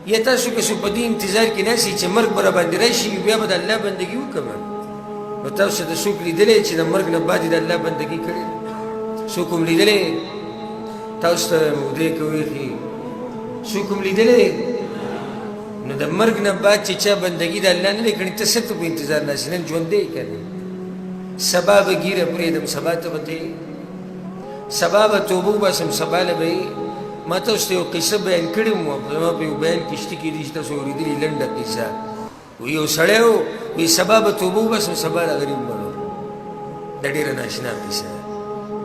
یا تاسو که څوک په دې انتظار کې ناست چې مرګ به راباندې راشي بیا به د الله بندګي وکړم نو تاسو د څوک لیدلی چې د مرګ نه بعد د الله بندګي کړې څوک هم لیدلی تاسو ته مودې کوي څوک هم لیدلی نو د مرګ نه بعد چې چا بندګي د الله نه دی کړې ته څه ته په انتظار ناست نن ژوندی که نه سبا به ګیره پرېږدم سبا ته به ته سبا به توبه وباسم سبا له به یې ما تاسو ته یو قصه بیان کړې وم زما په یو بیان کې شته کېدای چې تاسو اورېدلې لنډه قصه وی یو سړی و وی سبا به توبه وباسم سبا له غریب مړو دا ډېره ناشنا قصه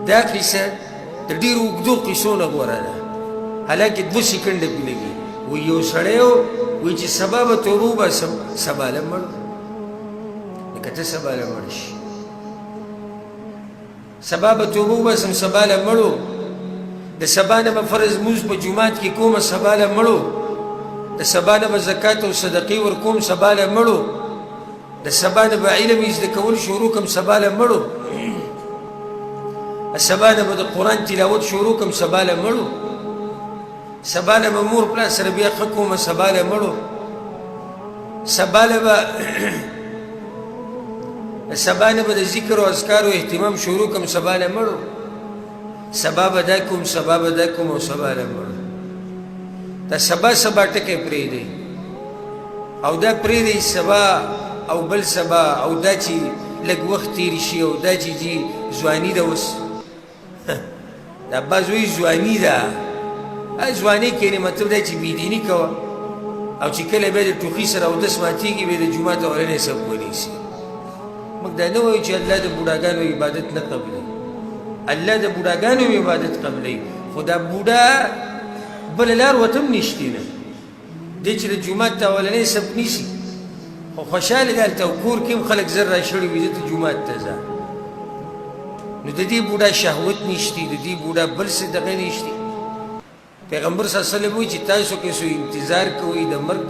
دا قصه د ډېرو اوږدو قصو نه غوره ده حالانکې 2 سکنډه پې لګي وی یو سړی و وی چې سبا به توبه وباسم سبا له مړو لکه ته سبا له مړ شي سبا به توبه وباسم سبا له مړو د سبا نه به فرض مونځ په جومات کې کومه سبا له مړو د سبا نه به زکات او صدقې ورکوم سبا له مړو د سبا نه به علم زده کول شروع کړم سبا له مړو سبا نه به د قرآن تلاوت شروع کړم سبا له مړو سبا نه به مور پلار سره بیا ښه کومه سبا له مړو سبا نه به د ذکر او اذکارو اهتمام شروع کړم سبا له مړو سبا به دا کوم سبا به دا کوم او سبا له مړو دا سبا ټکی پرېږدئ او دا پرېږدئ سبا او بل سبا او دا چې لږ وخت تېر شي او دا چې جي ځواني ده اوس دا بعض وایي ځواني ده ځواني کې یعنې مطلب دا چې بېدیني کوه او چې کله بیا د ټوخي سره اودس ماتېږي بیا د جومات اولنی صف ونیسي موږ دا نه وایو چې الله د بوډاګانو عبادت نه قبلوي الله د بوډاګانو عبادت قبلوي خو دا بوډا بله لار ورته هم نشتې نه دی چې د جومات ته اولنی صف نیسي خو خوشحاله دی هلته او کور کې هم خلک زر راشړي وي زه ته جومات ته ځه نو د دې بوډا شهوت نشتي د دې بوډا بل څه دغه نشتي پیغمبر صلی الله علیه وسلم وایي چې تاسو کې څو انتظار کوئ د مرګ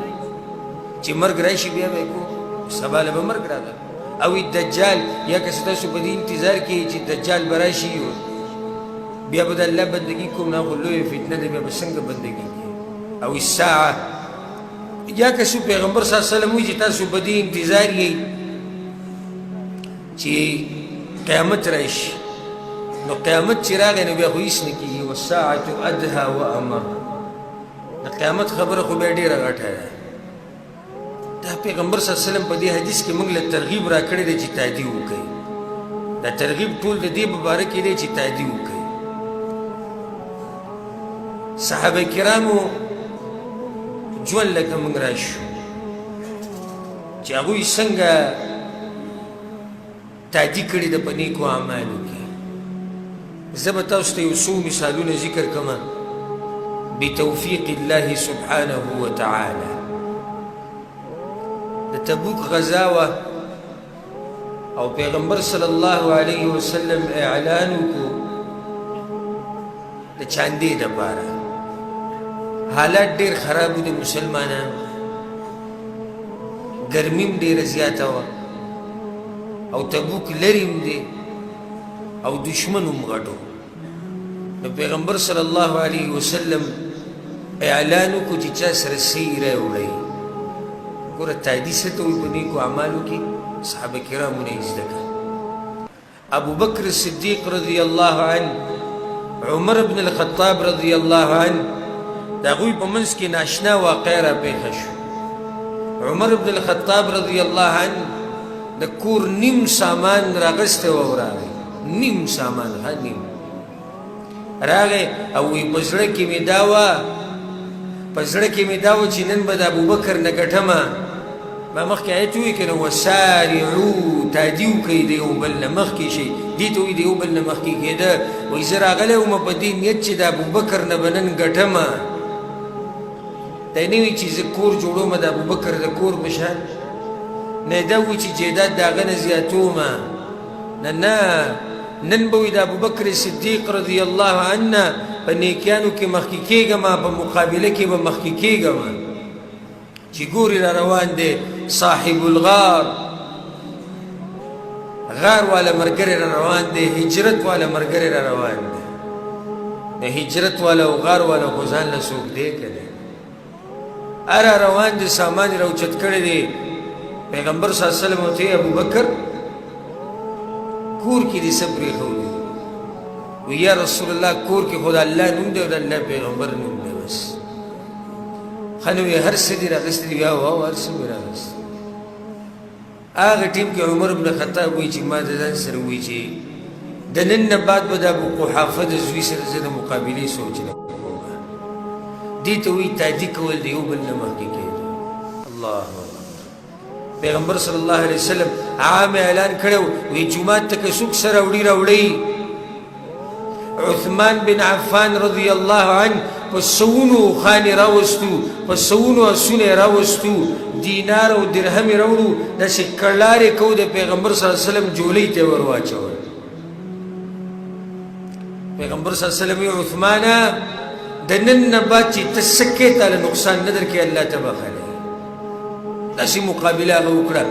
چې مرګ راشي بیا به یې کوو سبا له به مرګ راغلی او دجال یا که تاسو په دې انتظار کې چې دجال به راشي بیا به د الله بندګي کوم نه خو لویه فتنه ده بیا به څنګه بندګي کوي او الساعه یا که څو پیغمبر صلی الله علیه وسلم وایي چې تاسو په دې انتظار یئ چې قیامت راشي نو قیامت چې راغی نو بیا خو هېڅ نه کېږي والساعة ادهى وامر د قیامت خبره خو بیا ډېره غټه ده دا پیغمبر صلی الله علیه وسلم په دې حدیث کې موږ له ترغیب راکړی دی چې تادي وکړئ دا ترغیب ټول د دې په باره کې دی چې تادي وکړئ صحابه کرامو ژوند لکه موږ راشو چې هغوی څنګه تادي کړي ده په نیکو اعمالو کې زه به تاسو ته یو څو مثالونه ذکر کړمه بتوفیق الله سبحانه وتعالی د تبوک غزا وه او پیغمبر صلی الله علیه وسلم اعلان وکړو د چاندې دپاره حالات ډېر خراب و د مسلمانانو ګرمي هم ډېره زیاته وه او تبوک لرې هم دی او دشمن هم غټ و نو پیغمبر صلی الله علیه وسلم اعلان وکړو چې چا سره څه ایره وړئ ګوره تادي څه ته وایي په نیکو اعمالو کې صحابه کرامو نه یې زده کړه ابو بکر صدیق رضی الله عنه عمر بن الخطاب رضی الله عنه د هغوی په منځ کې ناشنا واقعه راپېښه شو عمر بن الخطاب رضی الله عنه د کور نیم سامان راغستی و او راغی نیم سامان ها نیم راغی او وی په زړه کې مې دا وه چې نن به د ابوبکر نه ګټمه ما مخکې آیت ووایي که نه وسارعو تادي وکړئ د یو بل نه مخکې شئ دې ته وایي د یو بل نه مخکې کېده وایي زه راغلی وم په دې نیت چې د ابوبکر نه به نن ګټمه دا نه وایي چې زه کور جوړوم د ابوبکر د کور په شان نه دا وایي چې جیداد د هغه نه زیاتومه نه نن به وي د ابوبکر صدیق رضی الله عنه په نیکیانو کې مخکې کېږم په مقابله کې به مخکې کېږم چې ګوري را روان دی صاحب الغار غار والا ملګری را روان دی هجرت والا ملګری را روان دی د هجرت والا او غار والا خو ځان له څوک دی که دی اره روان دي سامان یې راوچت کړی دی پیغمبر صلی الله علیه وسلم ورته ابو بکر کور کې دې څه پرېښودي وی یا رسول الله کور کې خو د الله نوم دی او د الله پیغمبر نوم دی بس ښه نو یې هر څه دي راغستي دي واو هر څه مې راغستي هغه ټیم کې عمر بن خطاب وایي چې ما د ځان سره وایي چې د نن نه بعد به د ابو قحافه د زوی سره زه د مقابلې سوچ نه کوم دې ته وایي تادي کول د یو بل نه مخکې کېدو الله پیغمبر صلی الله علیه وسلم عام اعلان کړو وی جمعات ته که څوک سره وړي عثمان بن عفان رضی الله عنه په سونو خانې راوستو په سونو اسونه راوستو دینار او درهم راوړو داسې کړلارې کو د پیغمبر صلی الله علیه وسلم جولۍ ته ور واچول پیغمبر صلی الله علیه وسلم عثمانه د نن نه بعد چې ته سکې تعالی نقصان نه درکې الله ته بخښلی داسې مقابله هغه وکړه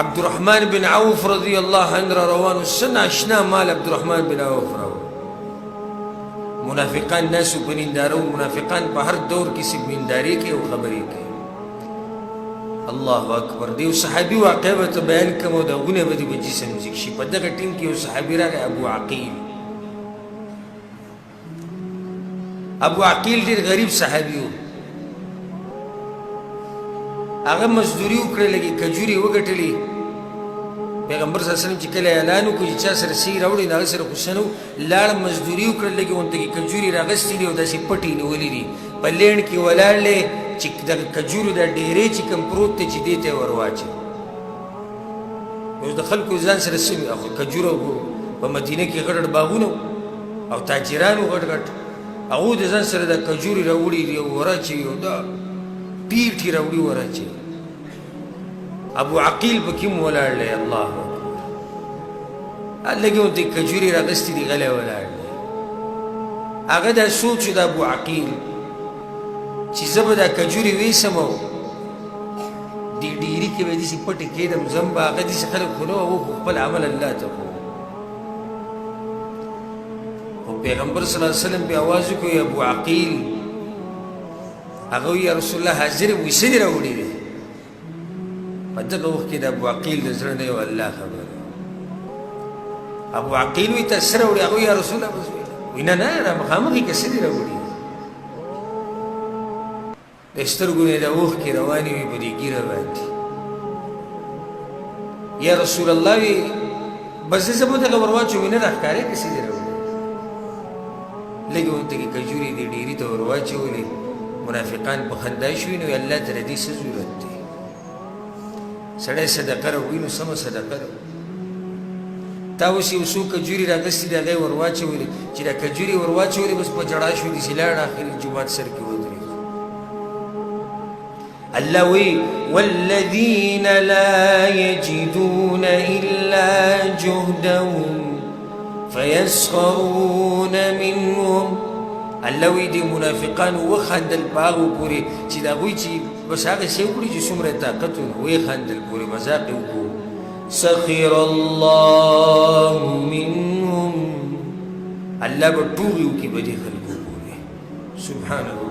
عبدالرحمن بن عوف رضی الله عنه را روانو څه ناشنا مال عبدالرحمن بن عوف راوړ منافقان ناسو په ننداره و منافقان په هر دور کې سیمنداري کوي او خبرې کوي الله اکبر دی یو صحابي واقعه به ته بیان کوم او د هغونه به دې په جسم ځګ شي په دغه ټیم کې یو صحابي راغی ابو عقیل ډېر غریب صحابي و هغه مزدوري وکړه لږې کجورې وګټلې پیغمبر صلی الله علیه وسلم چې کله اعلان وکړو چې چا سره سی راوړي نو هغه سره غوسه نه و لاړ مزدوري وکړه لږې غونته کې کجورې راغستې دي او داسې پټې نیولې دي په لینډ کې ولاړ دی چې دغه کجورو دا ډېرې چې کوم پروت دی چې دې ته یې ور واچوي اوس د خلکو ځان سره سمې کجوره په مدینه کې غټ غټ باغونه او تاجرانو غټ غټ هغوی د ځان سره د کجورې راوړي دي او وراچوي او دا پیټې راوړي وراچوي ابو عقیل پکې هم ولاړ دی الله لږې ورته کجورې راغستې دي غلی ولاړ دی هغه دا سوچ د ابو عقیل چې زه به دا کجورې ویسم او دې ډیري کې به داسې پټې کېدم زم به هغه داسې خلک خو نه وو خو خپل عمل الله ته خو خو پیغمبر صلی الله علیه وسلم پې اواز وکړو ابو عقیل هغه وایي یا رسول الله حاضر وایي څه دې راوړي دی په دغه وخت کې د ابو عقیل د زړه نه یو الله خبره ابو عقیل وایي تا څه راوړي هغه وایي یا رسول الله وایي نه نه را مخامخ یې که څه دې راوړي د سترګو نه د اوښکې روانې وي په دې ږیره باندې یا رسول الله وي بس زه به دغه ور واچوم نه راښکارې که څه دې راوړي لږې ورته کې کجورې دې ډېري ته ور واچولې منافقان په خندا شوي نو الله ته د دې څه ضرورت دی سړی صدقه راوړي نو سمه صدقه راوړي تا اوس یو څو کجورې راغستې دي هغه یې ور واچولې چې دا کجورې ور واچولې بس په ژړا شو داسې لاړ اخري جومات سر کې ودرېد الله وی والذین لا یجدون الا جهدهم فیسخرون منهم الله وی دی منافقان وخندل په هغو پورې چې د هغوی چې بس هغه شی وکړي چې څومره طاقت و ویې خندل پورې مذاق یې وکړو سخر الله منهم الله به ټوغې وکړي په دې خلکو پورې سبحان الله